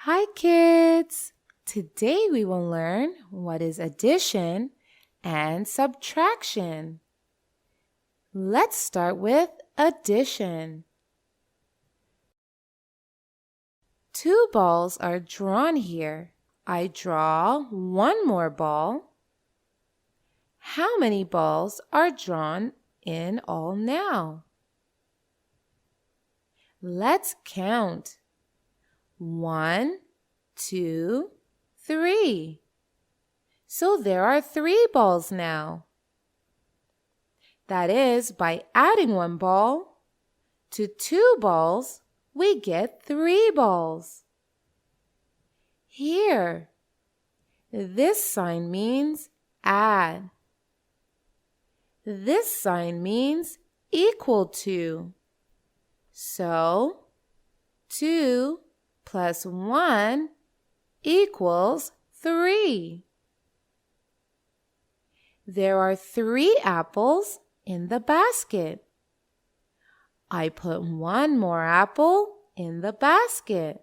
Hi kids! Today we will learn what is addition and subtraction. Let's start with addition. Two balls are drawn here. I draw one more ball. How many balls are drawn in all now? Let's count. 1, 2, 3. So there are 3 balls now. That is, by adding 1 ball to 2 balls, we get 3 balls. Here, this sign means add. This sign means equal to. So, 2 plus 1 equals 3. There are 3 apples in the basket. I put 1 more apple in the basket.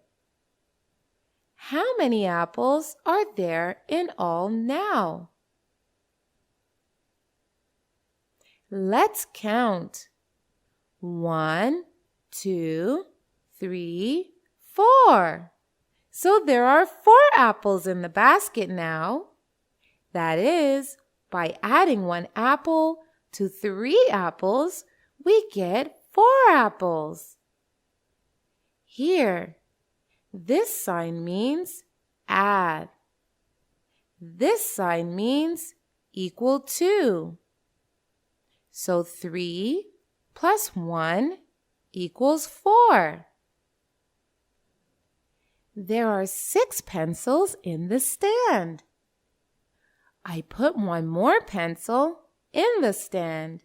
How many apples are there in all now? Let's count. 1, 2, 3, 4. So there are 4 apples in the basket now. That is, by adding 1 apple to 3 apples, we get 4 apples. Here, this sign means add. This sign means equal to. So 3 plus 1 equals 4. There are 6 pencils in the stand. I put 1 more pencil in the stand.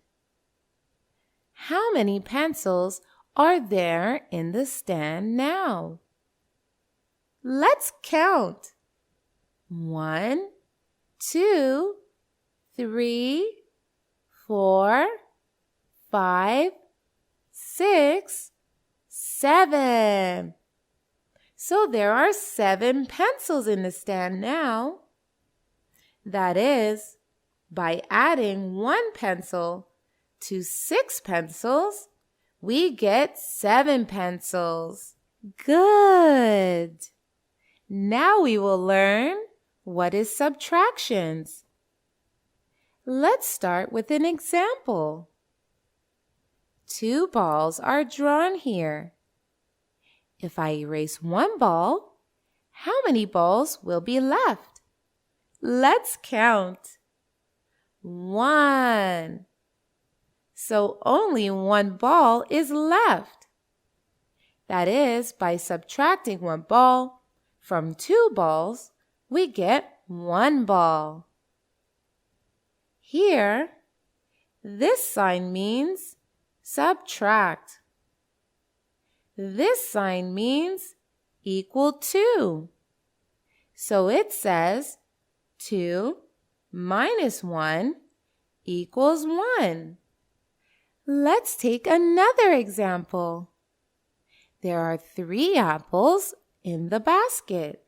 How many pencils are there in the stand now? Let's count. 1, 2, 3, 4, 5, 6, 7. So there are 7 pencils in the stand now. That is, by adding 1 pencil to 6 pencils, we get 7 pencils. Good! Now we will learn what is subtractions. Let's start with an example. 2 balls are drawn here. If I erase 1 ball, how many balls will be left? Let's count. 1. So only 1 ball is left. That is, by subtracting 1 ball from 2 balls, we get 1 ball. Here, this sign means subtract. This sign means equal to. So it says 2 minus 1 equals 1. Let's take another example. There are 3 apples in the basket.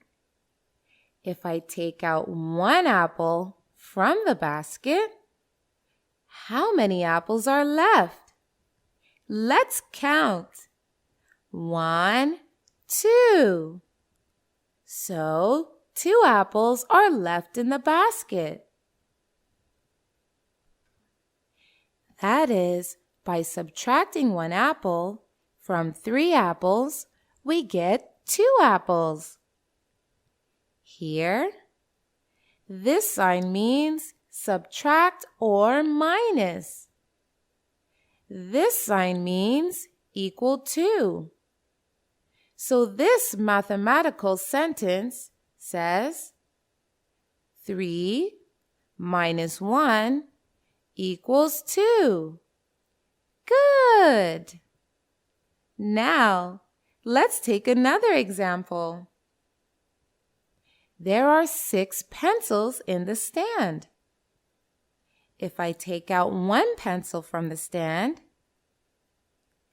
If I take out 1 apple from the basket, how many apples are left? Let's count. 1, 2. So 2 apples are left in the basket. That is, by subtracting 1 apple from 3 apples, we get 2 apples. Here, this sign means subtract or minus. This sign means equal to. So this mathematical sentence says 3 minus 1 equals 2. Good! Now, let's take another example. There are 6 pencils in the stand. If I take out 1 pencil from the stand,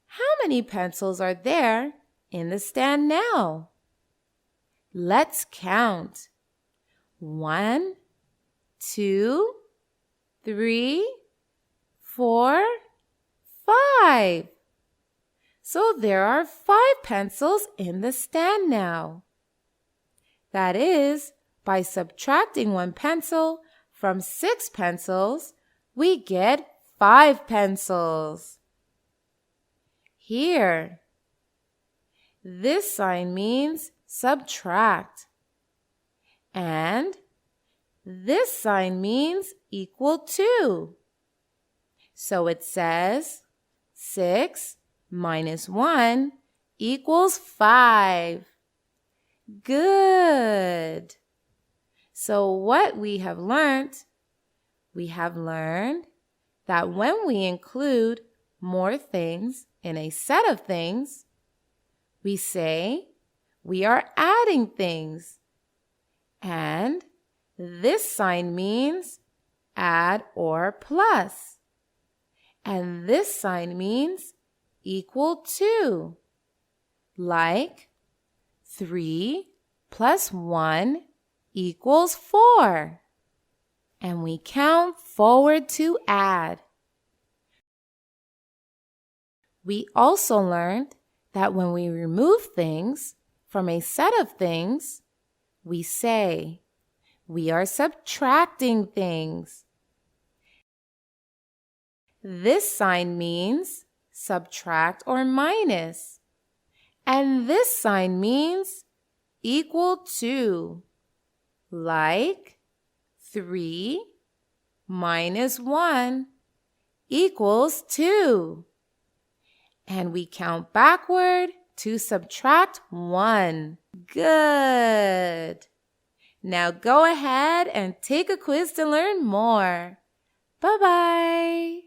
how many pencils are there in the stand now? Let's count. 1, 2, 3, 4, 5. So there are 5 pencils in the stand now. That is, by subtracting 1 pencil from 6 pencils, we get 5 pencils. Here, this sign means subtract. And this sign means equal to. So it says 6 minus 1 equals 5. Good. So what we have learned that when we include more things in a set of things, we say we are adding things. And this sign means add or plus. And this sign means equal to. Like 3 plus 1 equals 4. And we count forward to add. We also learned that when we remove things from a set of things, we say we are subtracting things. This sign means subtract or minus. And this sign means equal to. Like 3 minus 1 equals 2. And we count backward to subtract 1. Good. Now go ahead and take a quiz to learn more. Bye-bye.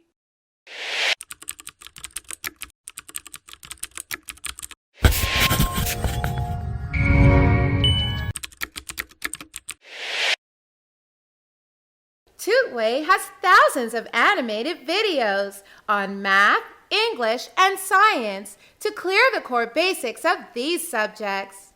Tutway has thousands of animated videos on math, English, and science to clear the core basics of these subjects.